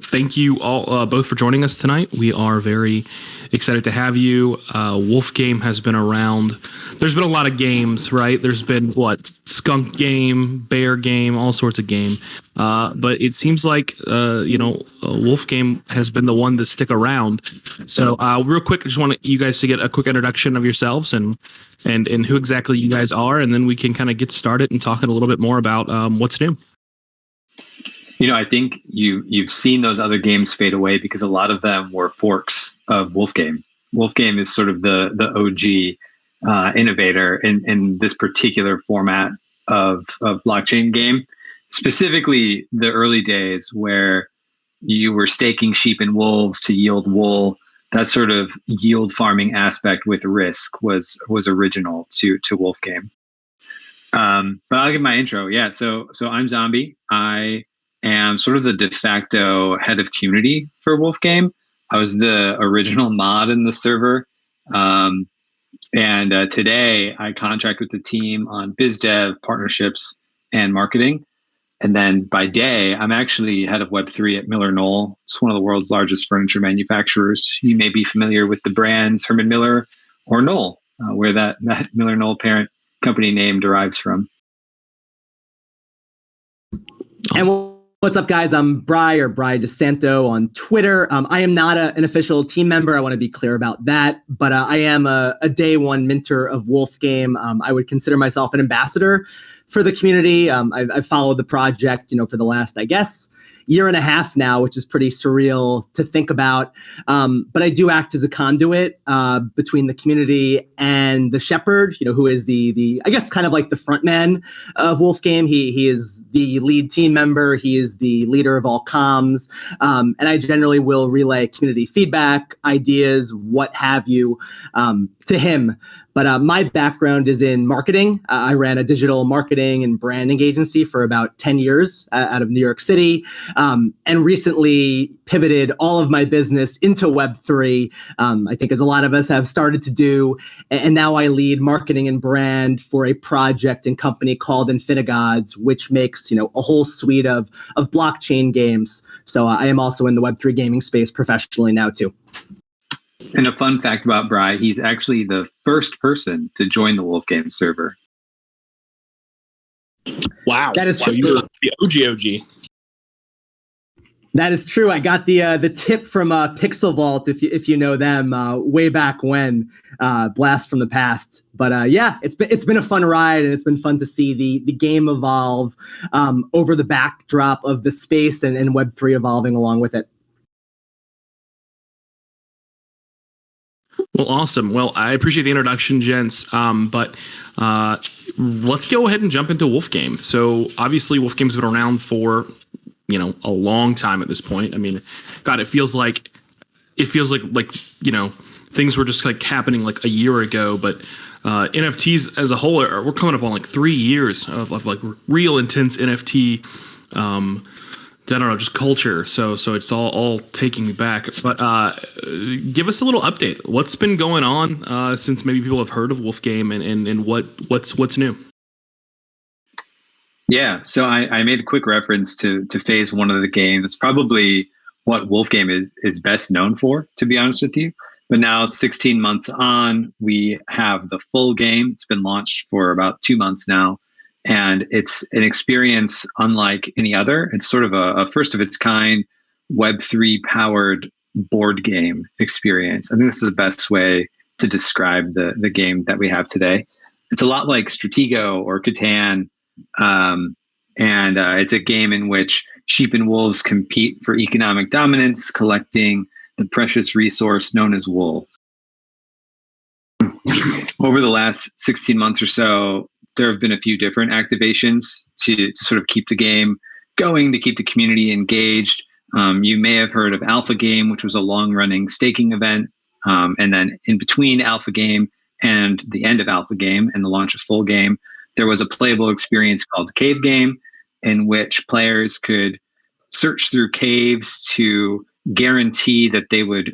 thank you all both for joining us tonight. We are very excited to have you. Wolf Game has been around. There's been a lot of games, right? There's been Skunk Game, Bear Game, all sorts of game. But it seems like Wolf Game has been the one to stick around. So real quick, I just want you guys to get a quick introduction of yourselves and who exactly you guys are, and then we can kind of get started and talk a little bit more about what's new. I think you've seen those other games fade away because a lot of them were forks of Wolf Game. Wolf Game is sort of the OG innovator in this particular format of blockchain game. Specifically, the early days where you were staking sheep and wolves to yield wool. That sort of yield farming aspect with risk was original to Wolf Game. But I'll give my intro. Yeah, so I'm Zombie. I am sort of the de facto head of community for Wolf Game. I was the original mod in the server. And today I contract with the team on biz dev, partnerships, and marketing. And then by day, I'm actually head of Web3 at Miller Knoll. It's one of the world's largest furniture manufacturers. You may be familiar with the brands Herman Miller or Knoll, where that Miller Knoll parent company name derives from. And what's up, guys? I'm Bri DeSanto on Twitter. I am not an official team member. I want to be clear about that. But I am a day one minter of Wolf Game. I would consider myself an ambassador for the community. I've followed the project, for the last, I guess, year and a half now, which is pretty surreal to think about. But I do act as a conduit between the community and the Shepard, who is the I guess kind of like the front man of Wolf Game. He is the lead team member. He is the leader of all comms. And I generally will relay community feedback, ideas, what have you, to him. But my background is in marketing. I ran a digital marketing and branding agency for about 10 years out of New York City, and recently pivoted all of my business into Web3, I think as a lot of us have started to do. And now I lead marketing and brand for a project and company called Infinigods, which makes a whole suite of blockchain games. So I am also in the Web3 gaming space professionally now too. And a fun fact about Bri, he's actually the first person to join the Wolf Game server. Wow. That is true. You're the OG. That is true. I got the tip from Pixel Vault, if you know them, way back when, blast from the past. But yeah, it's been a fun ride, and it's been fun to see the game evolve over the backdrop of the space and Web3 evolving along with it. Well, awesome. Well, I appreciate the introduction, gents. But let's go ahead and jump into Wolf Game. So obviously, Wolf Game's been around for a long time at this point. I mean, God, it feels like things were just like happening like a year ago. But NFTs as a whole we're coming up on like 3 years of like real intense NFT. I don't know, just culture. So it's all taking me back. But give us a little update. What's been going on since maybe people have heard of Wolf Game and what's new? Yeah, so I made a quick reference to phase one of the game. It's probably what Wolf Game is best known for, to be honest with you. But now 16 months on, we have the full game. It's been launched for about 2 months now. And it's an experience unlike any other. It's sort of a first of its kind Web3 powered board game experience. I think this is the best way to describe the game that we have today. It's a lot like Stratego or Catan. And it's a game in which sheep and wolves compete for economic dominance, collecting the precious resource known as wool. Over the last 16 months or so, there have been a few different activations to sort of keep the game going, to keep the community engaged. You may have heard of Alpha Game, which was a long-running staking event. And then in between Alpha Game and the end of Alpha Game and the launch of Full Game, there was a playable experience called Cave Game, in which players could search through caves to guarantee that they would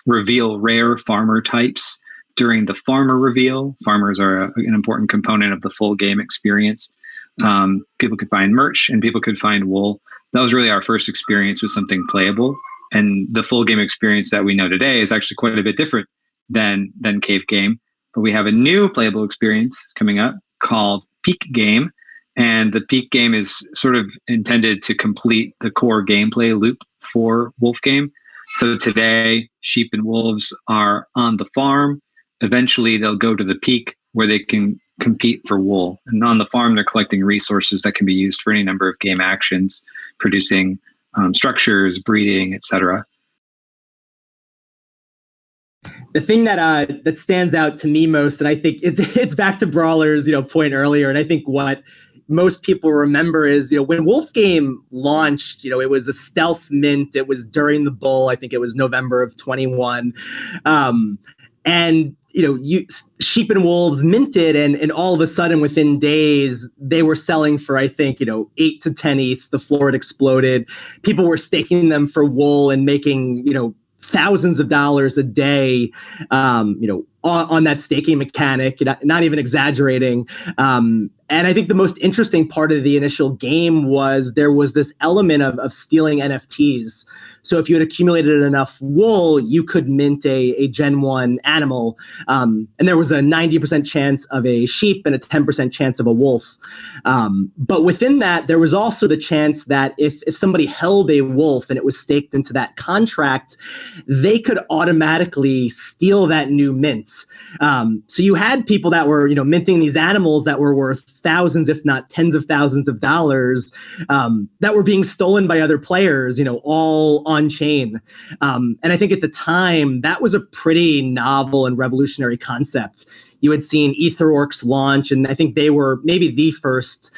reveal rare farmer types during the farmer reveal. Farmers are an important component of the full game experience. People could find merch and people could find wool. that was really our first experience with something playable. And the full game experience that we know today is actually quite a bit different than Cave Game. But we have a new playable experience coming up called Peak Game. And the Peak Game is sort of intended to complete the core gameplay loop for Wolf Game. So today, sheep and wolves are on the farm. Eventually, they'll go to the peak where they can compete for wool. And on the farm, they're collecting resources that can be used for any number of game actions, producing structures, breeding, etc. The thing that stands out to me most, and I think it's back to Brawler's point earlier, and I think what most people remember is when Wolf Game launched, it was a stealth mint. It was during the bull. I think it was November of 21, and sheep and wolves minted, and all of a sudden within days they were selling for, I think, 8 to 10 ETH. The floor had exploded. People were staking them for wool and making thousands of dollars a day, on that staking mechanic, not even exaggerating. And I think the most interesting part of the initial game was there was this element of stealing NFTs. So if you had accumulated enough wool, you could mint a Gen 1 animal. And there was a 90% chance of a sheep and a 10% chance of a wolf. But within that, there was also the chance that if somebody held a wolf and it was staked into that contract, they could automatically steal that new mint. So you had people that were, minting these animals that were worth thousands, if not tens of thousands of dollars, that were being stolen by other players, all on chain. And I think at the time that was a pretty novel and revolutionary concept. You had seen EtherOrcs launch, and I think they were maybe the first,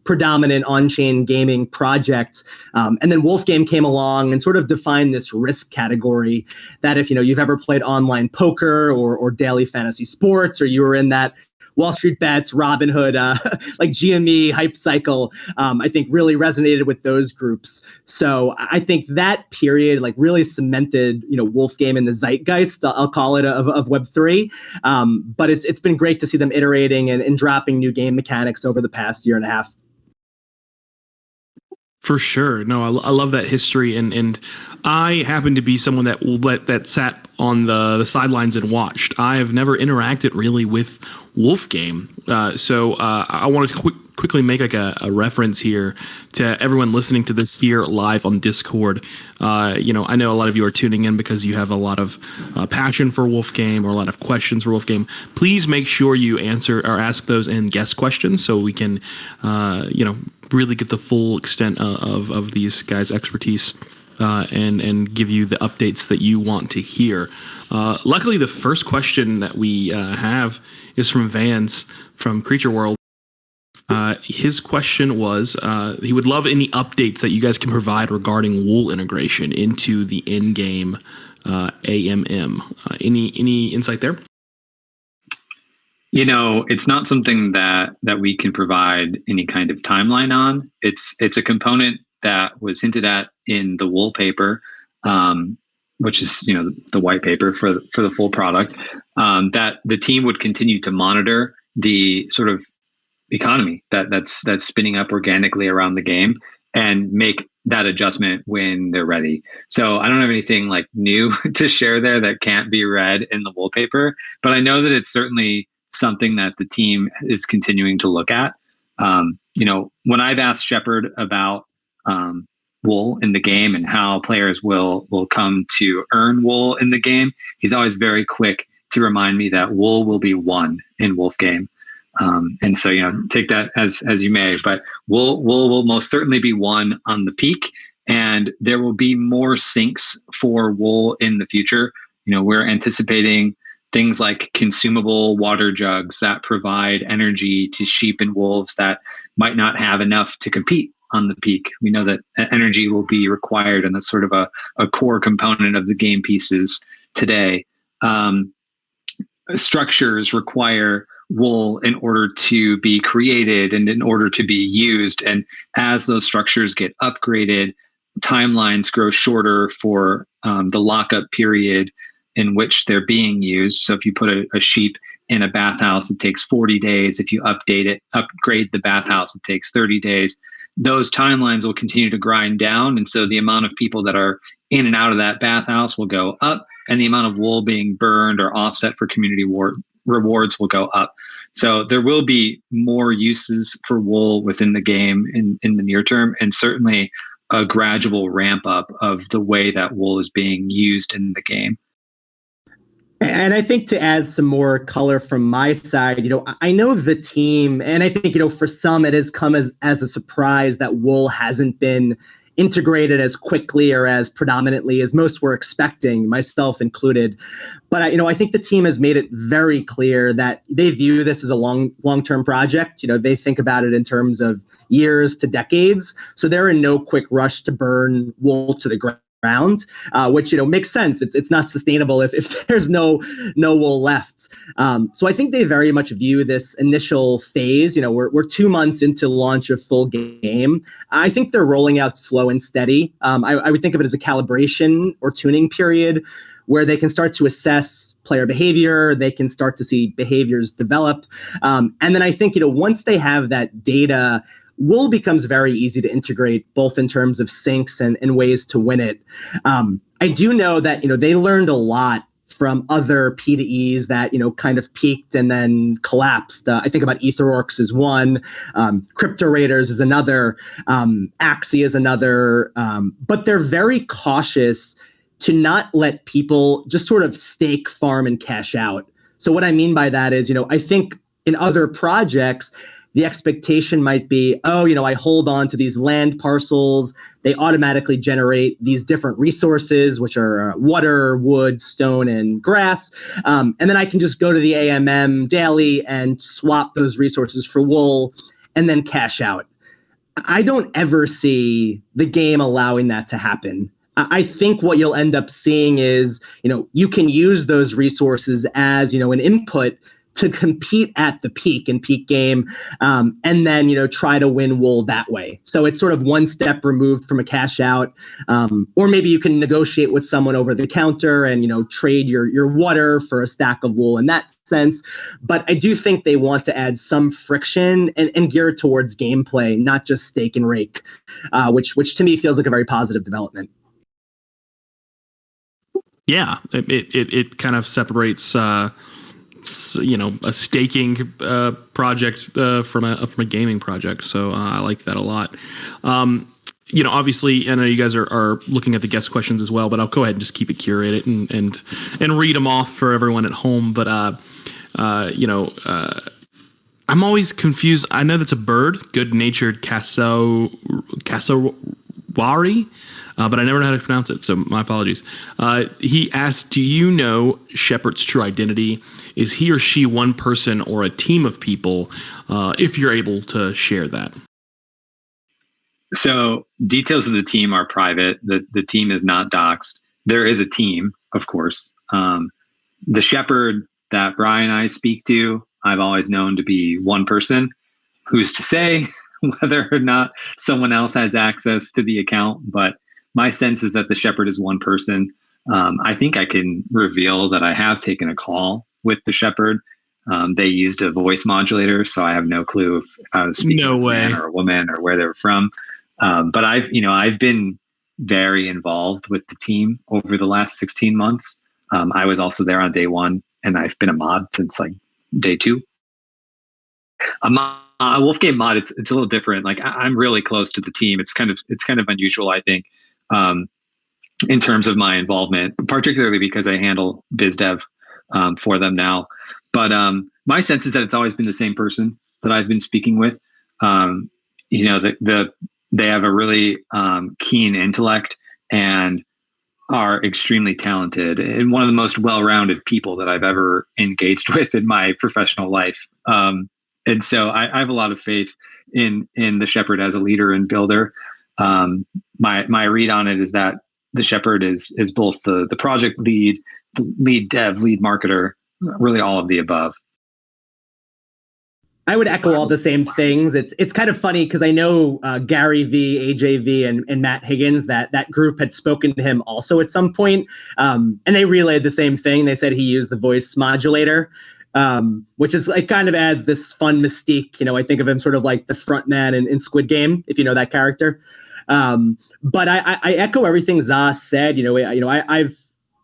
predominant on-chain gaming project. And then Wolf Game came along and sort of defined this risk category that if, you've ever played online poker or daily fantasy sports, or you were in that Wall Street Bets, Robinhood, like GME hype cycle, I think really resonated with those groups. So I think that period really cemented, Wolf Game in the zeitgeist, I'll call it, of Web3. But it's been great to see them iterating and dropping new game mechanics over the past year and a half. For sure. No, I love that history, and I happen to be someone that sat on the sidelines and watched. I have never interacted really with Wolf Game, so I want to quickly make a reference here to everyone listening to this here live on Discord. I know a lot of you are tuning in because you have a lot of passion for Wolf Game or a lot of questions for Wolf Game. Please make sure you answer or ask those in guest questions so we can, really get the full extent of these guys' expertise and give you the updates that you want to hear. Luckily, the first question that we have is from Vance from Creature World. His question was, he would love any updates that you guys can provide regarding wool integration into the in-game AMM. Any insight there? It's not something that we can provide any kind of timeline on. It's a component that was hinted at in the wool paper, which is the white paper for the full product. That the team would continue to monitor the sort of economy that's spinning up organically around the game and make that adjustment when they're ready. So I don't have anything new to share there that can't be read in the wool paper, but I know that it's certainly something that the team is continuing to look at. When I've asked Shepard about wool in the game and how players will come to earn wool in the game, he's always very quick to remind me that wool will be won in Wolf Game. And so, take that as you may, but wool will most certainly be won on the peak, and there will be more sinks for wool in the future. We're anticipating things like consumable water jugs that provide energy to sheep and wolves that might not have enough to compete on the peak. We know that energy will be required, and that's sort of a core component of the game pieces today. Structures require wool in order to be created and in order to be used. And as those structures get upgraded, timelines grow shorter for the lockup period in which they're being used. So if you put a sheep in a bathhouse, it takes 40 days. If you upgrade the bathhouse, it takes 30 days. those timelines will continue to grind down. And so the amount of people that are in and out of that bathhouse will go up, and the amount of wool being burned or offset for community rewards will go up. So there will be more uses for wool within the game in the near term, and certainly a gradual ramp up of the way that wool is being used in the game. And I think to add some more color from my side, I know the team, and I think, for some it has come as a surprise that wool hasn't been integrated as quickly or as predominantly as most were expecting, myself included. But I think the team has made it very clear that they view this as a long-term project. They think about it in terms of years to decades. So they're in no quick rush to burn wool to the ground, which makes sense. It's not sustainable if there's no wool left. So I think they very much view this initial phase. We're 2 months into launch of full game. I think they're rolling out slow and steady. I would think of it as a calibration or tuning period where they can start to assess player behavior. They can start to see behaviors develop, and then I think once they have that data, wool becomes very easy to integrate, both in terms of syncs and ways to win it. I do know that, they learned a lot from other P2Es that, kind of peaked and then collapsed. I think about EtherOrcs is one, Crypto Raiders is another, Axie is another, but they're very cautious to not let people just sort of stake, farm, and cash out. So what I mean by that is, I think in other projects, the expectation might be, I hold on to these land parcels. They automatically generate these different resources, which are water, wood, stone, and grass. And then I can just go to the AMM daily and swap those resources for wool and then cash out. I don't ever see the game allowing that to happen. I think what you'll end up seeing is, you can use those resources as, an input to compete at the peak in peak game, and then, try to win wool that way. So it's sort of one step removed from a cash out, or maybe you can negotiate with someone over the counter and, trade your water for a stack of wool in that sense. But I do think they want to add some friction and gear it towards gameplay, not just stake and rake, which to me feels like a very positive development. Yeah, it kind of separates a staking project from a gaming project. So I like that a lot. Obviously, I know you guys are looking at the guest questions as well, but I'll go ahead and just keep it curated and read them off for everyone at home. But I'm always confused. I know that's a bird, good-natured cassowary. But I never know how to pronounce it, so my apologies. He asked, do you know Shepard's true identity? Is he or she one person or a team of people, if you're able to share that? So details of the team are private. The team is not doxed. There is a team, of course. The Shepard that Brian and I speak to, I've always known to be one person. Who's to say whether or not someone else has access to the account? But my sense is that the Shepard is one person. I think I can reveal that I have taken a call with the Shepard. They used a voice modulator, so I have no clue if I was speaking to a man or a woman or where they were from. But I've been very involved with the team over the last 16 months. I was also there on day one, and I've been a mod since like day 2. A Wolf Game mod, it's a little different. Like I'm really close to the team. It's kind of unusual, I think, in terms of my involvement, particularly because I handle biz dev for them now. But my sense is that it's always been the same person that I've been speaking with. They have a really keen intellect and are extremely talented and one of the most well-rounded people that I've ever engaged with in my professional life. And so I have a lot of faith in the Shepard as a leader and builder. My read on it is that the Shepard is both the project lead, the lead dev, lead marketer, really all of the above. I would echo all the same things. It's kind of funny because I know Gary V, AJV, and Matt Higgins, that group had spoken to him also at some point, and they relayed the same thing. They said he used the voice modulator. which is like kind of adds this fun mystique. I think of him sort of like the front man in Squid Game, if you know that character. But I echo everything Zah said. I've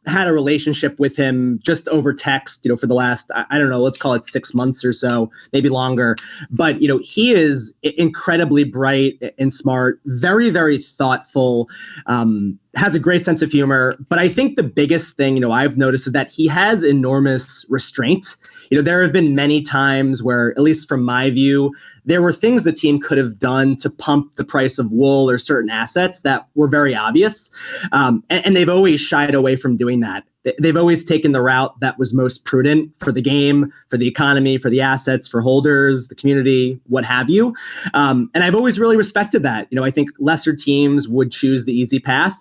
had a relationship with him just over text, for the last, I don't know, let's call it 6 months or so, maybe longer. But, he is incredibly bright and smart, very, very thoughtful, has a great sense of humor. But I think the biggest thing, I've noticed is that he has enormous restraint. There have been many times where, at least from my view, there were things the team could have done to pump the price of wool or certain assets that were very obvious. And they've always shied away from doing that. They've always taken the route that was most prudent for the game, for the economy, for the assets, for holders, the community, what have you. And I've always really respected that. I think lesser teams would choose the easy path.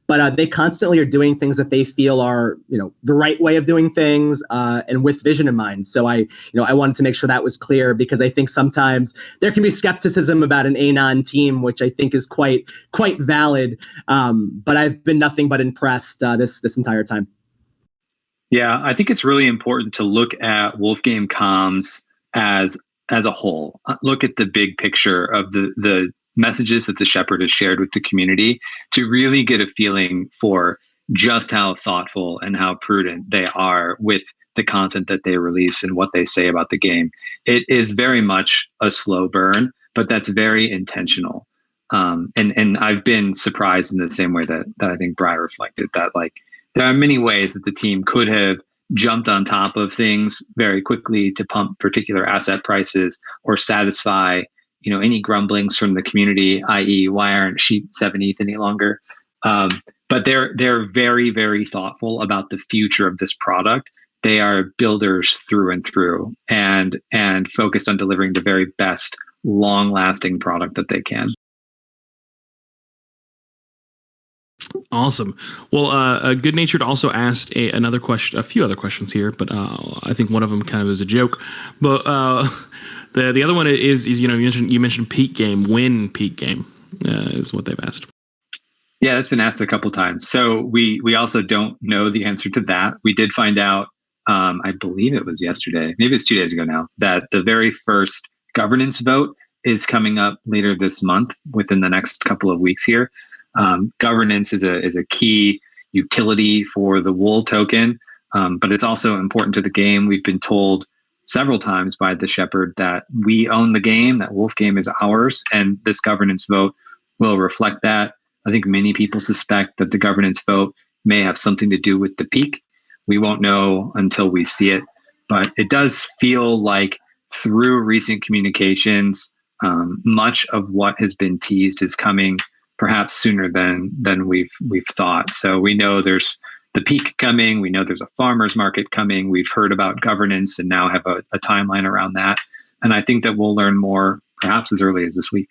But they constantly are doing things that they feel are, the right way of doing things, and with vision in mind. So I wanted to make sure that was clear, because I think sometimes there can be skepticism about an Anon team, which I think is quite valid. But I've been nothing but impressed this entire time. Yeah, I think it's really important to look at Wolfgame comms as a whole. Look at the big picture of the messages that the Shepard has shared with the community to really get a feeling for just how thoughtful and how prudent they are with the content that they release and what they say about the game. It is very much a slow burn, but that's very intentional. And I've been surprised in the same way that I think Bri reflected, that like there are many ways that the team could have jumped on top of things very quickly to pump particular asset prices or satisfy any grumblings from the community, i.e., why aren't sheep 7 ETH any longer? But they're very, very thoughtful about the future of this product. They are builders through and through, and focused on delivering the very best, long-lasting product that they can. Awesome. Well, Good Natured also asked a few other questions here, but I think one of them kind of is a joke. But the other one is you mentioned peak game. When peak game is what they've asked. Yeah, that's been asked a couple times. So we also don't know the answer to that. We did find out, I believe it was yesterday, maybe it's 2 days ago now, that the very first governance vote is coming up later this month, within the next couple of weeks here. Governance is a key utility for the Wool token, but it's also important to the game. We've been told several times by the Shepard that we own the game, that Wolfgame is ours, and this governance vote will reflect that. I think many people suspect that the governance vote may have something to do with the peak. We won't know until we see it, but it does feel like through recent communications, much of what has been teased is coming perhaps sooner than we've thought. So we know there's the peak coming. We know there's a farmer's market coming. We've heard about governance and now have a timeline around that. And I think that we'll learn more perhaps as early as this week.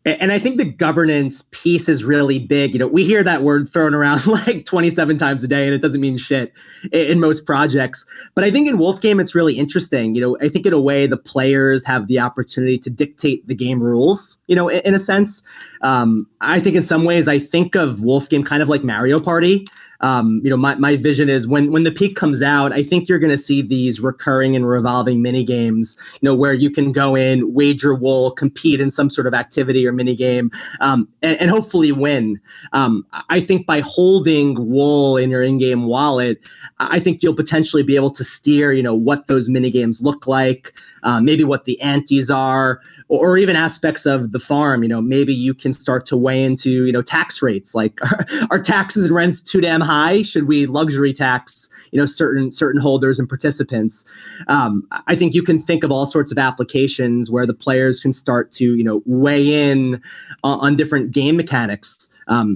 And I think the governance piece is really big. We hear that word thrown around like 27 times a day, and it doesn't mean shit in most projects. But I think in Wolfgame, it's really interesting. I think in a way, the players have the opportunity to dictate the game rules, in a sense. I think in some ways, I think of Wolfgame kind of like Mario Party. My vision is when the peak comes out, I think you're going to see these recurring and revolving mini games, where you can go in, wager wool, compete in some sort of activity or mini game, and hopefully win. I think by holding wool in your in-game wallet, I think you'll potentially be able to steer, what those mini games look like, maybe what the antes are, or even aspects of the farm. Maybe you can start to weigh into, tax rates, like are taxes and rents too damn high? Should we luxury tax, certain holders and participants? I think you can think of all sorts of applications where the players can start to, weigh in on different game mechanics.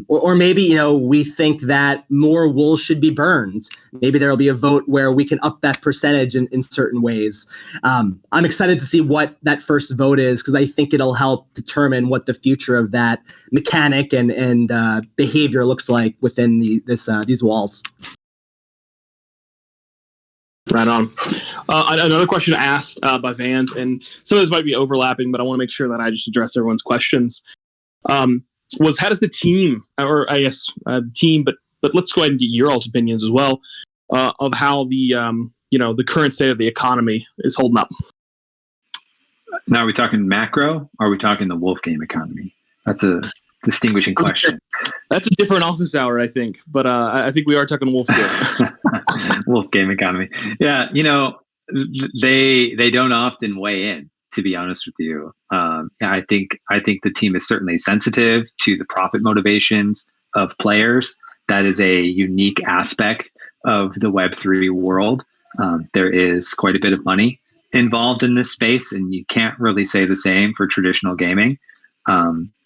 Or maybe, we think that more wool should be burned. Maybe there'll be a vote where we can up that percentage in certain ways. I'm excited to see what that first vote is, because I think it'll help determine what the future of that mechanic and behavior looks like within these walls. Right on. Another question asked by Vans, and some of this might be overlapping, but I want to make sure that I just address everyone's questions. Was how does the team, or I guess team, but let's go ahead and get your all's opinions as well, of how the the current state of the economy is holding up. Now, are we talking macro? Or are we talking the Wolf game economy? That's a distinguishing question. That's a different office hour, I think. But I think we are talking Wolf game. Wolf game economy. Yeah, they don't often weigh in, to be honest with you. I think the team is certainly sensitive to the profit motivations of players. That is a unique aspect of the Web3 world. There is quite a bit of money involved in this space, and you can't really say the same for traditional gaming.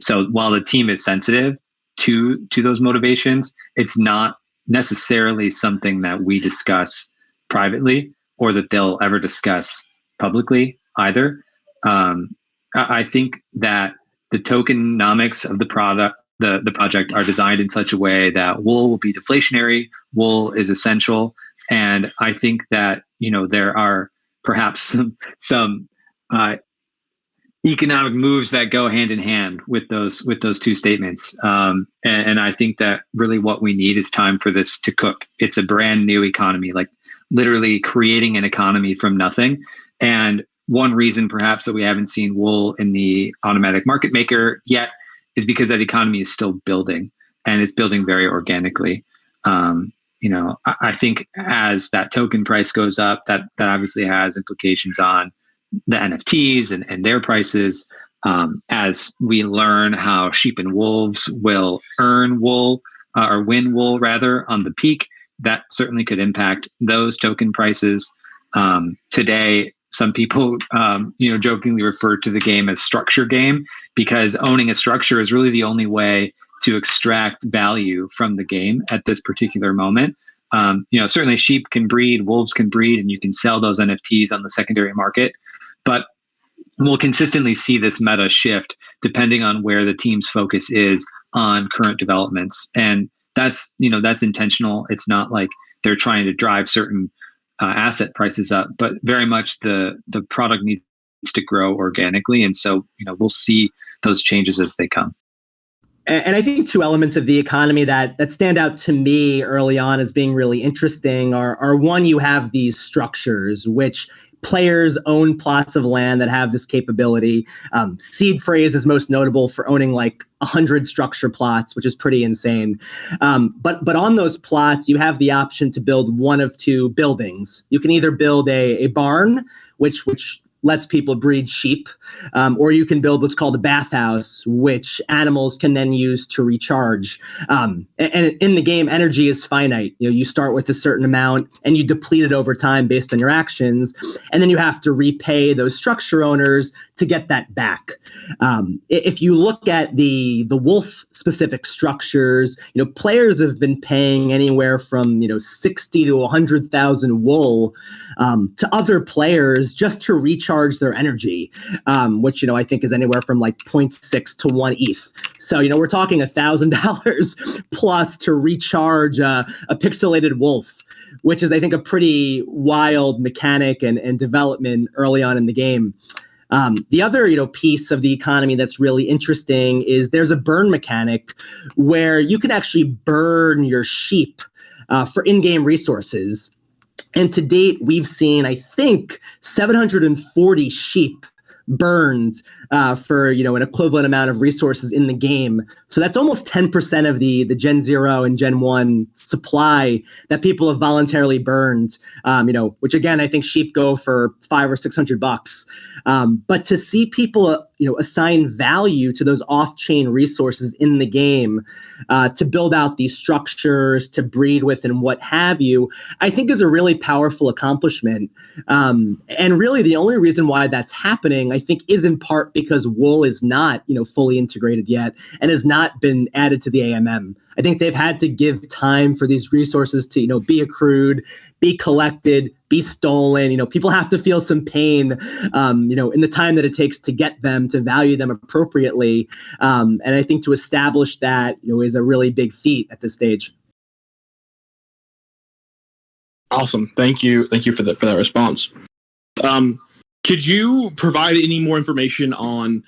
So while the team is sensitive to those motivations, it's not necessarily something that we discuss privately or that they'll ever discuss publicly either. I think that the tokenomics of the project are designed in such a way that wool will be deflationary, wool is essential, and I think that there are perhaps some economic moves that go hand in hand with those two statements. And I think that really what we need is time for this to cook. It's a brand new economy, like literally creating an economy from nothing. And one reason perhaps that we haven't seen wool in the automatic market maker yet is because that economy is still building, and it's building very organically. I think as that token price goes up, that obviously has implications on the NFTs and their prices. As we learn how sheep and wolves will earn wool or win wool rather on the peak, that certainly could impact those token prices. Today, some people, jokingly refer to the game as structure game, because owning a structure is really the only way to extract value from the game at this particular moment. Certainly sheep can breed, wolves can breed, and you can sell those NFTs on the secondary market. But we'll consistently see this meta shift depending on where the team's focus is on current developments. And that's intentional. It's not like they're trying to drive certain asset prices up, but very much the product needs to grow organically. And so, we'll see those changes as they come. And I think two elements of the economy that stand out to me early on as being really interesting are one, you have these structures, which players own plots of land that have this capability. Seed Phrase is most notable for owning like 100 structure plots, which is pretty insane. But on those plots, you have the option to build one of two buildings. You can either build a barn, which lets people breed sheep, or you can build what's called a bathhouse, which animals can then use to recharge. And in the game, energy is finite. You start with a certain amount and you deplete it over time based on your actions, and then you have to repay those structure owners to get that back. If you look at the wolf specific structures, players have been paying anywhere from 60 to 100,000 wool to other players just to recharge their energy, which I think is anywhere from like 0.6 to 1 ETH. So we're talking $1,000 plus to recharge a pixelated wolf, which is I think a pretty wild mechanic and development early on in the game. The other piece of the economy that's really interesting is there's a burn mechanic where you can actually burn your sheep for in-game resources. And to date, we've seen, I think, 740 sheep burned for an equivalent amount of resources in the game. So that's almost 10% of the Gen 0 and Gen 1 supply that people have voluntarily burned, which again, I think sheep go for $500 or $600. But to see people, assign value to those off-chain resources in the game, to build out these structures, to breed with, and what have you, I think is a really powerful accomplishment. And really, the only reason why that's happening, I think, is in part because wool is not, fully integrated yet and has not been added to the AMM. I think they've had to give time for these resources to, be accrued, be collected, be stolen. People have to feel some pain, in the time that it takes to get them, to value them appropriately. And I think to establish that, is a really big feat at this stage. Awesome. Thank you for that response. Could you provide any more information on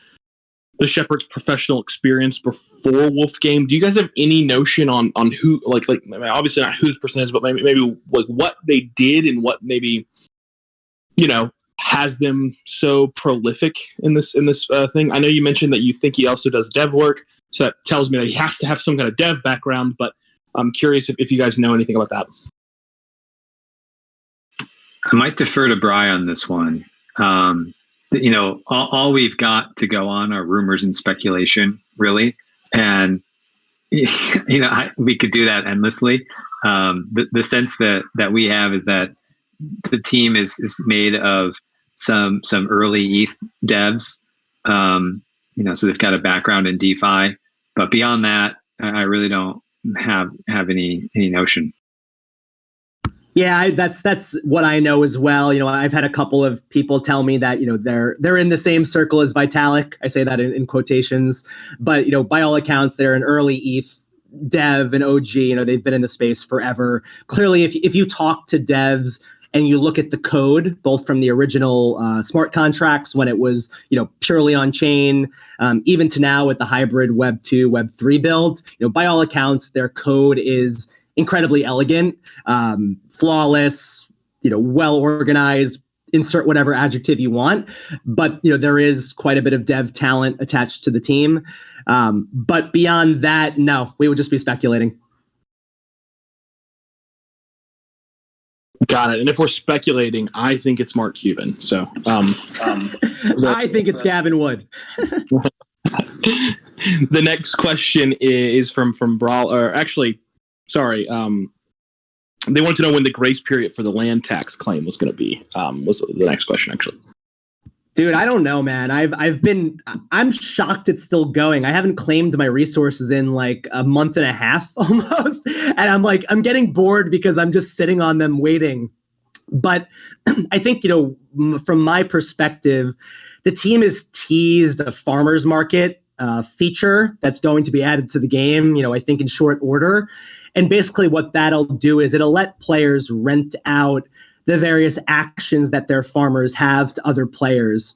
the Shepard's professional experience before Wolf Game. Do you guys have any notion on who like obviously not whose percentage, but maybe like what they did and what maybe has them so prolific in this thing? I know you mentioned that you think he also does dev work, so that tells me that he has to have some kind of dev background. But I'm curious if you guys know anything about that. I might defer to Bri on this one. All we've got to go on are rumors and speculation, really, and we could do that endlessly. The sense that we have is that the team is made of some early ETH devs, so they've got a background in DeFi, but beyond that, I really don't have any notion. Yeah, that's what I know as well. I've had a couple of people tell me that they're in the same circle as Vitalik. I say that in quotations, but by all accounts, they're an early ETH dev and OG. They've been in the space forever. Clearly, if you talk to devs and you look at the code, both from the original smart contracts when it was purely on chain, even to now with the hybrid Web 2, Web 3 builds, by all accounts, their code is incredibly elegant, flawless, well organized, insert whatever adjective you want. But there is quite a bit of dev talent attached to the team. But beyond that, no, we would just be speculating. Got it. And if we're speculating, I think it's Mark Cuban. So I think it's Gavin Wood. The next question is from Brawl, or actually, sorry. They wanted to know when the grace period for the land tax claim was going to be. Was the next question actually? Dude, I don't know, man. I'm shocked it's still going. I haven't claimed my resources in like a month and a half almost. And I'm getting bored because I'm just sitting on them waiting. But I think, from my perspective, the team has teased a farmer's market feature that's going to be added to the game, I think in short order. And basically what that'll do is it'll let players rent out the various actions that their farmers have to other players.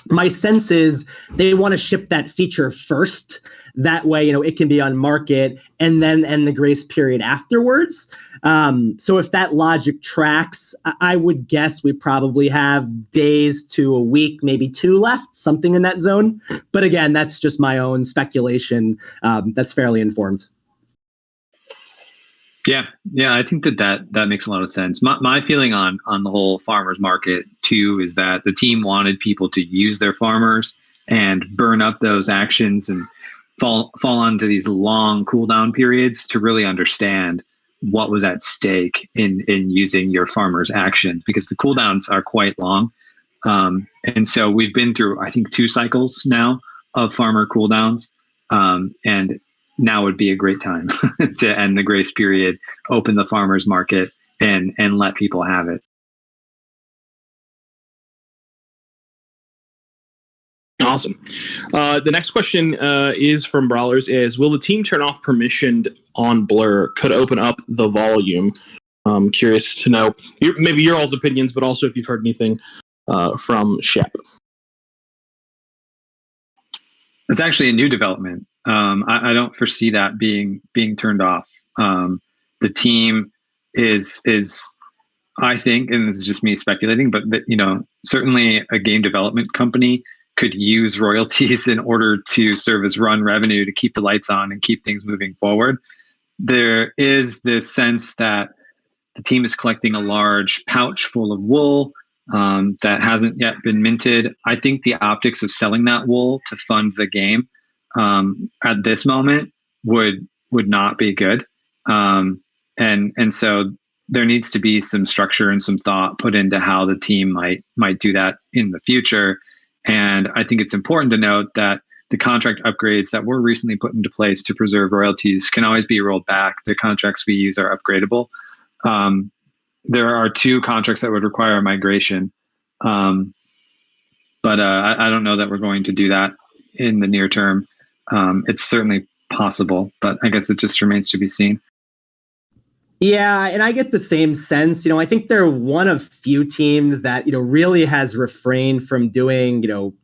My sense is they want to ship that feature first. That way, it can be on market and then end the grace period afterwards. So if that logic tracks, I would guess we probably have days to a week, maybe 2 left, something in that zone. But again, that's just my own speculation. That's fairly informed. Yeah, I think that makes a lot of sense. My feeling on the whole farmers market too is that the team wanted people to use their farmers and burn up those actions and fall onto these long cooldown periods to really understand what was at stake in using your farmers' actions, because the cooldowns are quite long. And so we've been through, I think, 2 cycles now of farmer cooldowns, and now would be a great time to end the grace period, open the farmers market, and let people have it. Awesome. The next question is from Brawlers is, will the team turn off permissioned on Blur? Could open up the volume. I'm curious to know maybe your all's opinions, but also if you've heard anything from Shep. It's actually a new development. I don't foresee that being turned off. The team is I think, and this is just me speculating, but certainly a game development company could use royalties in order to serve as run revenue to keep the lights on and keep things moving forward. There is this sense that the team is collecting a large pouch full of wool that hasn't yet been minted. I think the optics of selling that wool to fund the game at this moment would not be good. And so there needs to be some structure and some thought put into how the team might do that in the future. And I think it's important to note that the contract upgrades that were recently put into place to preserve royalties can always be rolled back. The contracts we use are upgradable. There are 2 contracts that would require a migration. But I don't know that we're going to do that in the near term. It's certainly possible, but I guess it just remains to be seen. Yeah, and I get the same sense. I think they're one of few teams that, really has refrained from doing,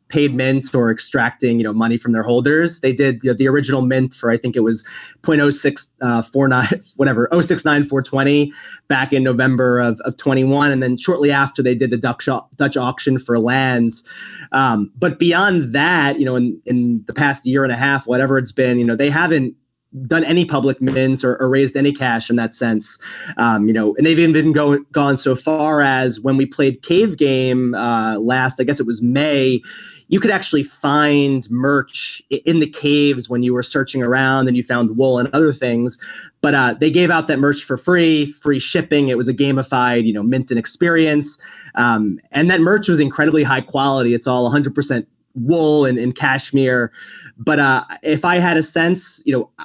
paid mints or extracting, money from their holders. They did the original mint for, I think it was 0.0649, whatever, 069,420 back in November of 21. And then shortly after, they did the Dutch auction for lands. But beyond that, in the past year and a half, whatever it's been, they haven't done any public mints or raised any cash in that sense. And they've even gone so far as when we played Cave Game last, I guess it was May, you could actually find merch in the caves when you were searching around and you found wool and other things. But they gave out that merch for free shipping. It was a gamified, mint and experience. And that merch was incredibly high quality. It's all 100% wool and cashmere. But if I had a sense,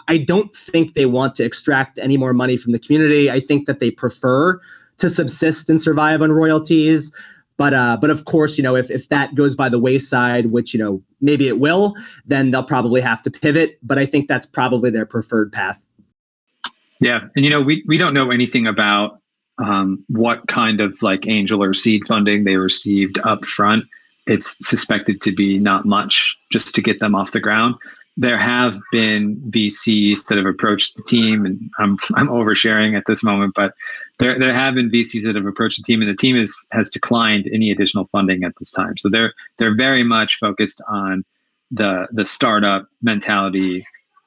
I don't think they want to extract any more money from the community. I think that they prefer to subsist and survive on royalties. But of course, if that goes by the wayside, which, maybe it will, then they'll probably have to pivot. But I think that's probably their preferred path. Yeah. And, we don't know anything about what kind of like angel or seed funding they received up front. It's suspected to be not much just to get them off the ground. There have been VCs that have approached the team, and I'm oversharing at this moment, but there have been VCs that have approached the team, and the team has declined any additional funding at this time. So they're very much focused on the startup mentality,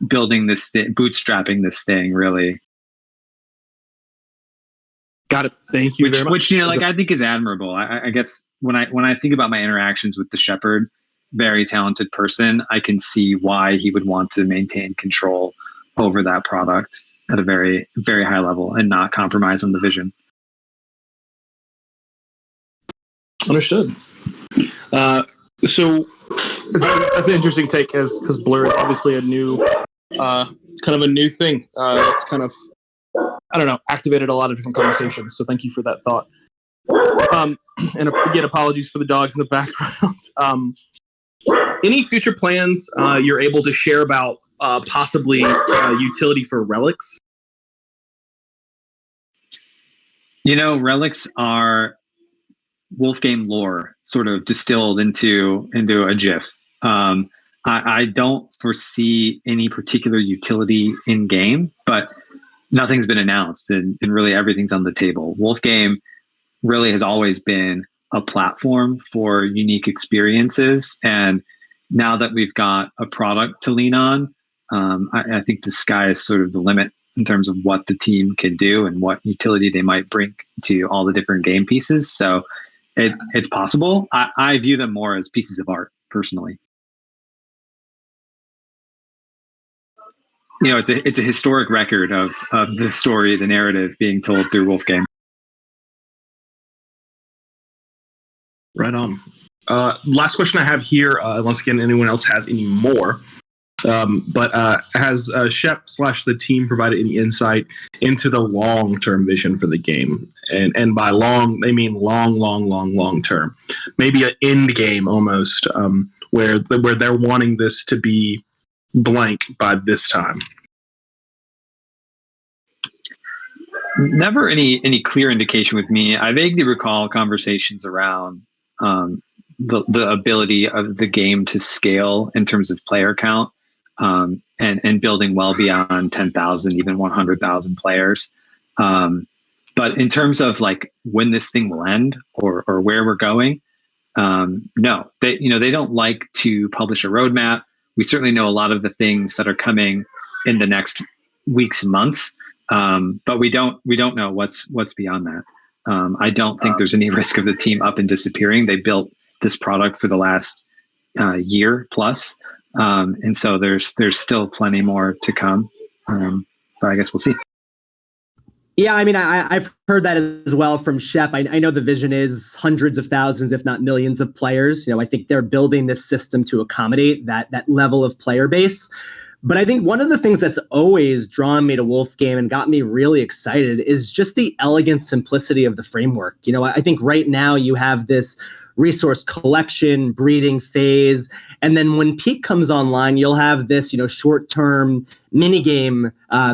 building this bootstrapping this thing, really. Got it. Thank you very much. Which I think is admirable. I guess when I think about my interactions with the Shepard, very talented person, I can see why he would want to maintain control over that product at a very, very high level and not compromise on the vision. Understood. So that's an interesting take, because Blur is obviously a new, kind of a new thing. It's kind of, I don't know, activated a lot of different conversations. So thank you for that thought. And again, apologies for the dogs in the background. Any future plans you're able to share about possibly utility for relics? Relics are Wolf Game lore sort of distilled into a GIF. I don't foresee any particular utility in game, but nothing's been announced, and really everything's on the table. Wolf Game really has always been a platform for unique experiences, and now that we've got a product to lean on, I think the sky is sort of the limit in terms of what the team can do and what utility they might bring to all the different game pieces. So it's possible. I view them more as pieces of art, personally. It's a historic record of the story, the narrative being told through Wolf Game. Right on. Last question I have here, once again, anyone else has any more, but has Shep/the team provided any insight into the long-term vision for the game? And by long, they mean long term. Maybe an end game almost, where they're wanting this to be blank by this time. Never any clear indication with me. I vaguely recall conversations around the ability of the game to scale in terms of player count, and building well beyond 10,000, even 100,000 players. But in terms of like when this thing will end or where we're going, no, they don't like to publish a roadmap. We certainly know a lot of the things that are coming in the next weeks and months, but we don't know what's beyond that. I don't think there's any risk of the team up and disappearing. They built this product for the last year plus, and so there's still plenty more to come. But I guess we'll see. Yeah, I mean, I've heard that as well from Shep. I know the vision is hundreds of thousands, if not millions of players. I think they're building this system to accommodate that level of player base. But I think one of the things that's always drawn me to Wolf Game and got me really excited is just the elegant simplicity of the framework. I think right now you have this resource collection, breeding phase, and then when peak comes online, you'll have this, short-term minigame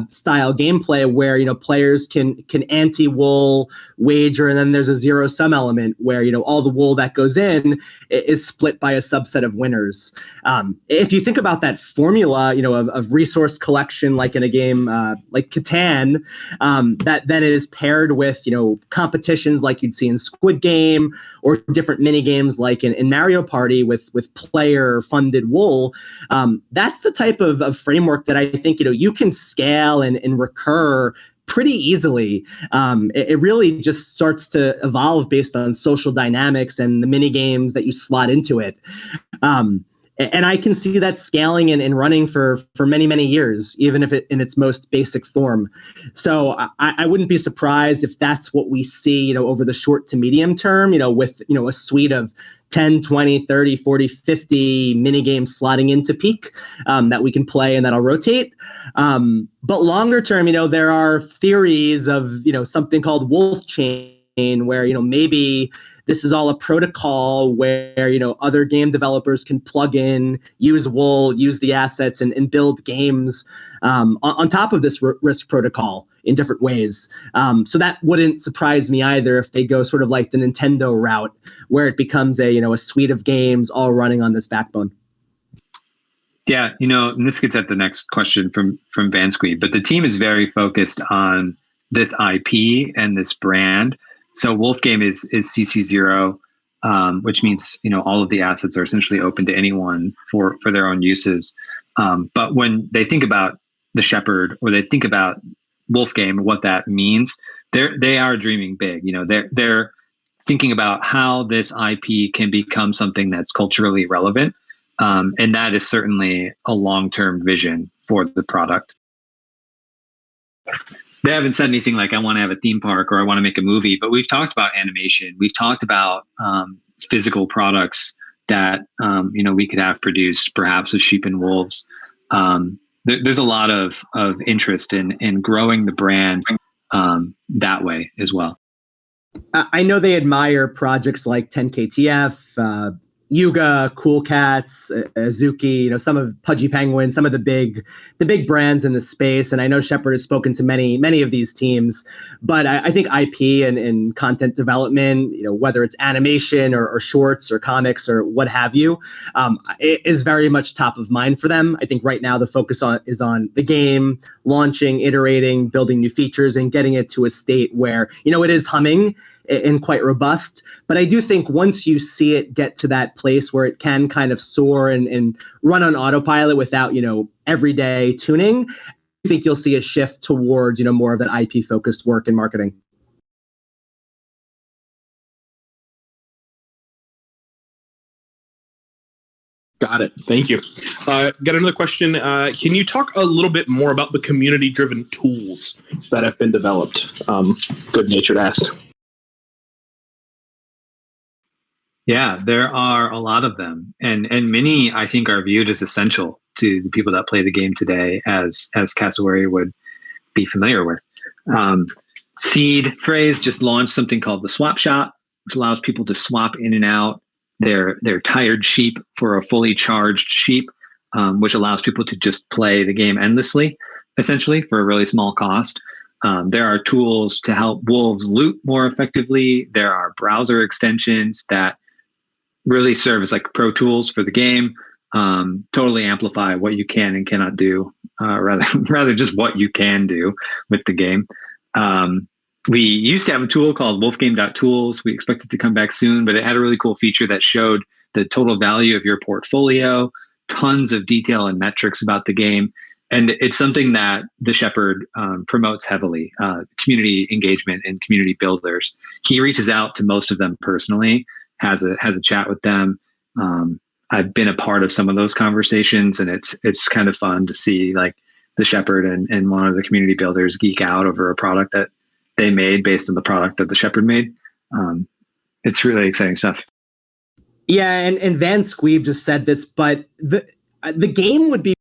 style gameplay where, players can anti-wool wager, and then there's a zero-sum element where, all the wool that goes in is split by a subset of winners. If you think about that formula, of resource collection, like in a game like Catan, that then is paired with, competitions like you'd see in Squid Game or different mini games like in Mario Party with player funded wool. That's the type of framework that I think, you can scale and recur pretty easily. It really just starts to evolve based on social dynamics and the mini games that you slot into it. And I can see that scaling and running for many, many years, even if it in its most basic form. So I wouldn't be surprised if that's what we see, over the short to medium term, with, a suite of 10, 20, 30, 40, 50 mini games slotting into Peak that we can play and that'll rotate. But longer term, there are theories of, something called Wolf Chain, where, maybe this is all a protocol where, other game developers can plug in, use wool, use the assets and build games on top of this risk protocol in different ways. So that wouldn't surprise me either if they go sort of like the Nintendo route, where it becomes a suite of games all running on this backbone. Yeah, and this gets at the next question from Van Squeed, but the team is very focused on this IP and this brand. So Wolfgame is CC0, which means, all of the assets are essentially open to anyone for their own uses. But when they think about the Shepard or they think about Wolfgame and what that means, they are dreaming big. They're thinking about how this IP can become something that's culturally relevant. And that is certainly a long-term vision for the product. They haven't said anything like, I want to have a theme park or I want to make a movie, but we've talked about animation. We've talked about physical products that, we could have produced perhaps with Sheep and Wolves. There's a lot of interest in growing the brand that way as well. I know they admire projects like 10KTF, Yuga, Cool Cats, Azuki, some of Pudgy Penguin, some of the big brands in the space. And I know Shepard has spoken to many of these teams, but I think IP and content development, whether it's animation or shorts or comics or what have you, it is very much top of mind for them. I think right now the focus is on the game, launching, iterating, building new features, and getting it to a state where, it is humming and quite robust. But I do think once you see it get to that place where it can kind of soar and run on autopilot without, everyday tuning, I think you'll see a shift towards, more of that IP focused work in marketing. Got it. Thank you. Got another question. Can you talk a little bit more about the community-driven tools that have been developed? Good-natured ask. Yeah, there are a lot of them, and many I think are viewed as essential to the people that play the game today, as Cassowary would be familiar with. Seed Phrase just launched something called the Swap Shop, which allows people to swap in and out their tired sheep for a fully charged sheep, which allows people to just play the game endlessly, essentially for a really small cost. There are tools to help wolves loot more effectively. There are browser extensions that really serve as like pro tools for the game, totally amplify what you can and cannot do, rather just what you can do with the game. We used to have a tool called wolfgame.tools. We expect it to come back soon, but it had a really cool feature that showed the total value of your portfolio, tons of detail and metrics about the game. And it's something that the Shepard promotes heavily, community engagement and community builders. He reaches out to most of them personally, has a chat with them. I've been a part of some of those conversations, and it's kind of fun to see like the Shepard and one of the community builders geek out over a product that they made based on the product that the Shepard made. It's really exciting stuff. Yeah, and Van Squeeb just said this, but the game would be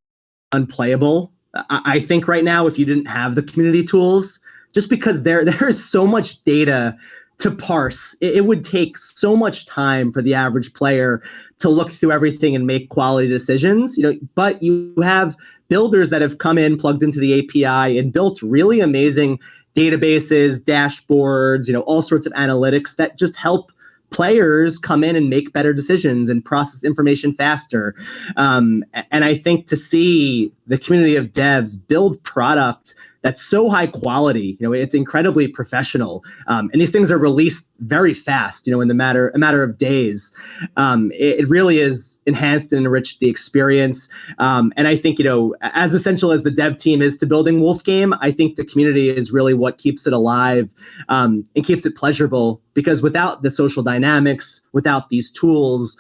unplayable, I think, right now if you didn't have the community tools, just because there is so much data to parse. It would take so much time for the average player to look through everything and make quality decisions, but you have builders that have come in, plugged into the API, and built really amazing databases, dashboards, all sorts of analytics that just help players come in and make better decisions and process information faster. And I think to see the community of devs build product that's so high quality, it's incredibly professional. And these things are released very fast, in a matter of days. It really is enhanced and enriched the experience. And I think, as essential as the dev team is to building Wolf Game, I think the community is really what keeps it alive and keeps it pleasurable. Because without the social dynamics, without these tools,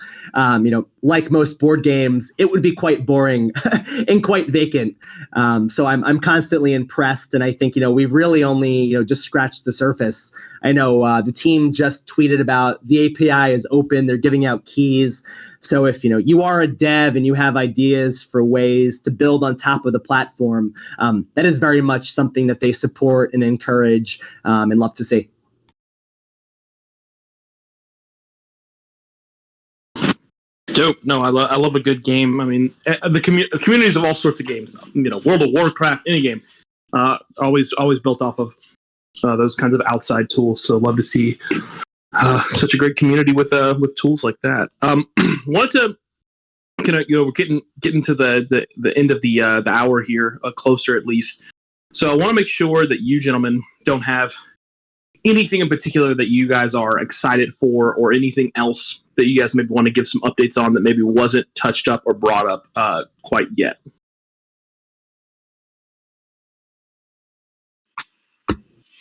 like most board games, it would be quite boring and quite vacant. So I'm constantly impressed, and I think we've really only just scratched the surface. I know the team just tweeted about the API is open; they're giving out keys. So if you are a dev and you have ideas for ways to build on top of the platform, that is very much something that they support and encourage and love to see. Dope. No, I love a good game. I mean, the communities of all sorts of games. World of Warcraft, any game, always built off of those kinds of outside tools. So love to see such a great community with tools like that. Wanted to we're getting to the end of the hour here, closer at least. So I want to make sure that you gentlemen don't have anything in particular that you guys are excited for, or anything else that you guys maybe want to give some updates on that maybe wasn't touched up or brought up quite yet.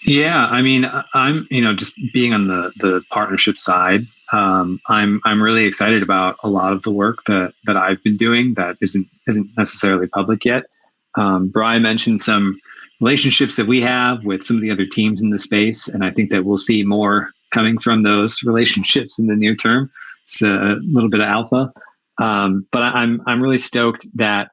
Yeah, I mean, I'm just being on the partnership side. I'm really excited about a lot of the work that I've been doing that isn't necessarily public yet. Brian mentioned some relationships that we have with some of the other teams in the space, and I think that we'll see more coming from those relationships in the near term. It's a little bit of alpha, but I'm really stoked that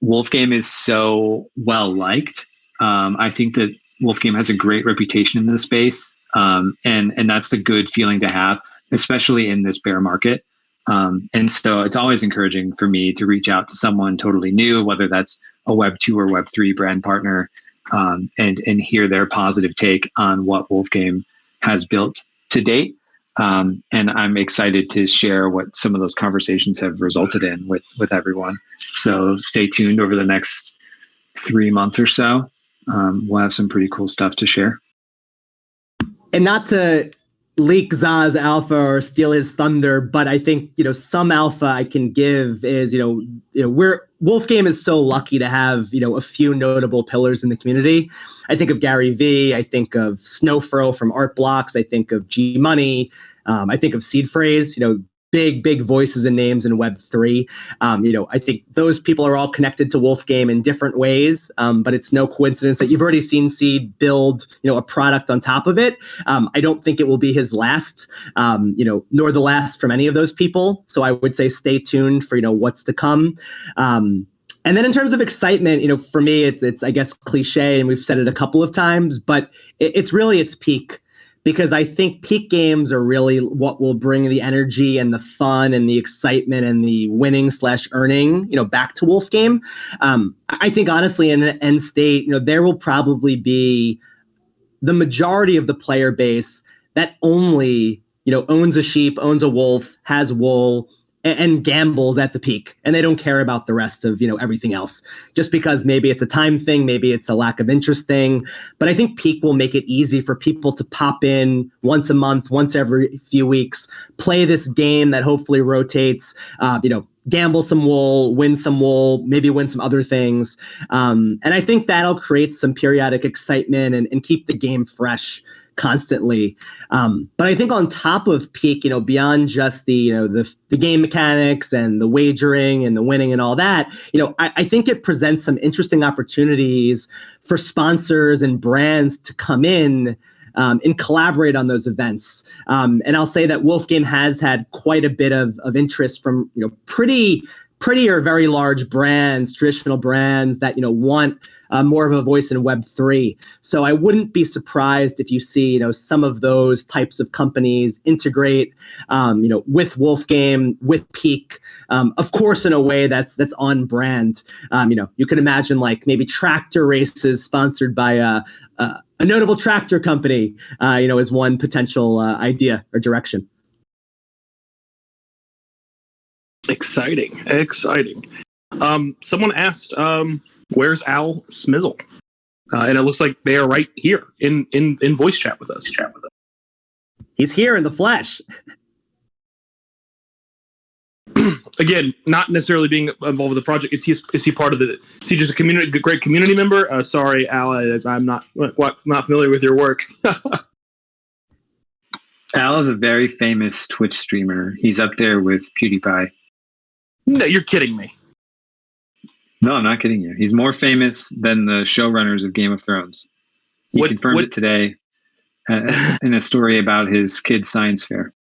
Wolf Game is so well liked. I think that Wolf Game has a great reputation in the space, and that's a good feeling to have, especially in this bear market. And so it's always encouraging for me to reach out to someone totally new, whether that's a Web 2 or Web 3 brand partner, and hear their positive take on what Wolf Game has built to date. And I'm excited to share what some of those conversations have resulted in with everyone. So stay tuned over the next 3 months or so. We'll have some pretty cool stuff to share. And not to leak Zaz alpha or steal his thunder, but I think some alpha I can give is Wolf Game is so lucky to have a few notable pillars in the community. I think of Gary V, I think of Snowfro from Art Blocks, I think of G Money, I think of Seed Phrase, big voices and names in Web3. I think those people are all connected to Wolf Game in different ways, but it's no coincidence that you've already seen Seed build, a product on top of it. I don't think it will be his last, nor the last from any of those people. So I would say stay tuned for, what's to come. And then in terms of excitement, for me, it's I guess cliche, and we've said it a couple of times, but it's really its peak. Because I think peak games are really what will bring the energy and the fun and the excitement and the winning/earning, back to Wolf Game. I think honestly, in an end state, there will probably be the majority of the player base that only, owns a sheep, owns a wolf, has wool, and gambles at the peak, and they don't care about the rest of everything else, just because maybe it's a time thing, maybe it's a lack of interest thing. But I think peak will make it easy for people to pop in once a month, once every few weeks, play this game that hopefully rotates, gamble some wool, win some wool, maybe win some other things, and I think that'll create some periodic excitement and keep the game fresh constantly. But I think on top of peak, beyond just the game mechanics and the wagering and the winning and all that, I think it presents some interesting opportunities for sponsors and brands to come in and collaborate on those events. And I'll say that Wolf Game has had quite a bit of interest from pretty or very large brands, traditional brands that want more of a voice in Web3. So I wouldn't be surprised if you see, some of those types of companies integrate, with Wolfgame, with Peak, of course, in a way that's on brand. You could imagine like maybe tractor races sponsored by a notable tractor company, is one potential idea or direction. Exciting. Someone asked, where's Al Smizzle? And it looks like they are right here in voice chat with us. He's here in the flesh. Again, not necessarily being involved with the project. Is he part of is he just a great community member? Sorry, Al, I'm not familiar with your work. Al is a very famous Twitch streamer. He's up there with PewDiePie. No, you're kidding me. No, I'm not kidding you. He's more famous than the showrunners of Game of Thrones. He confirmed it today in a story about his kid's science fair.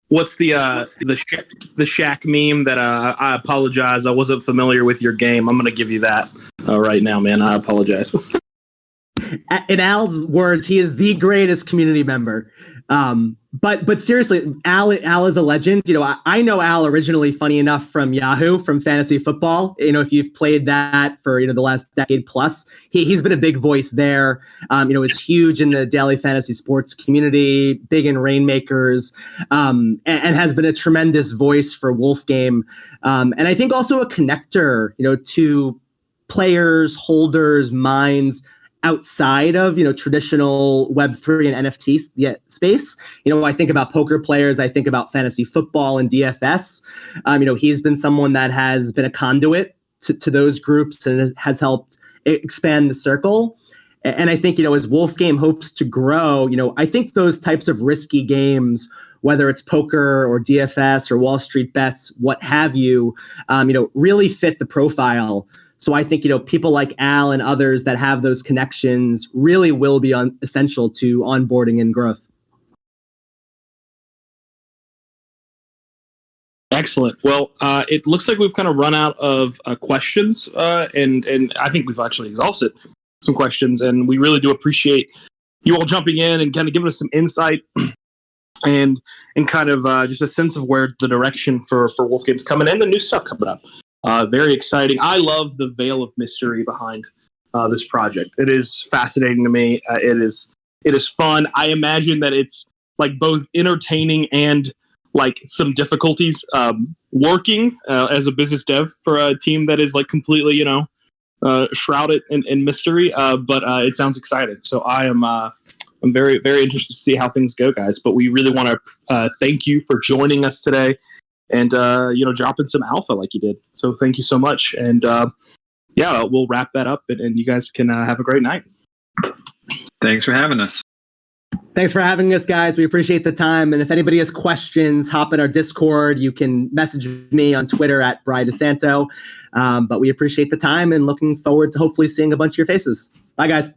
What's the Shaq meme that I apologize, I wasn't familiar with your game. I'm going to give you that right now, man. I apologize. In Al's words, he is the greatest community member. But seriously, Al is a legend. I know Al originally, funny enough, from Yahoo, from fantasy football. If you've played that for the last decade plus, he's been a big voice there. Is huge in the daily fantasy sports community, big in Rainmakers, and has been a tremendous voice for Wolfgame, and I think also a connector, to players, holders, minds outside of traditional Web3 and NFT space. I think about poker players, I think about fantasy football and DFS. He's been someone that has been a conduit to those groups and has helped expand the circle. And I think as Wolfgame hopes to grow, I think those types of risky games, whether it's poker or DFS or Wall Street bets, what have you, really fit the profile. So I think, people like Al and others that have those connections really will be essential to onboarding and growth. Excellent. Well, it looks like we've kind of run out of questions, and I think we've actually exhausted some questions, and we really do appreciate you all jumping in and kind of giving us some insight and kind of just a sense of where the direction for Wolfgame's coming in, the new stuff coming up. Very exciting. I love the veil of mystery behind this project. It is fascinating to me. It is fun. I imagine that it's like both entertaining and like some difficulties working as a business dev for a team that is like completely, shrouded in mystery. But it sounds exciting. So I'm very, very interested to see how things go, guys. But we really want to thank you for joining us today. And, dropping some alpha like you did. So thank you so much. And, we'll wrap that up and you guys can have a great night. Thanks for having us. Thanks for having us, guys. We appreciate the time. And if anybody has questions, hop in our Discord. You can message me on Twitter at Bri DeSanto. But we appreciate the time and looking forward to hopefully seeing a bunch of your faces. Bye, guys.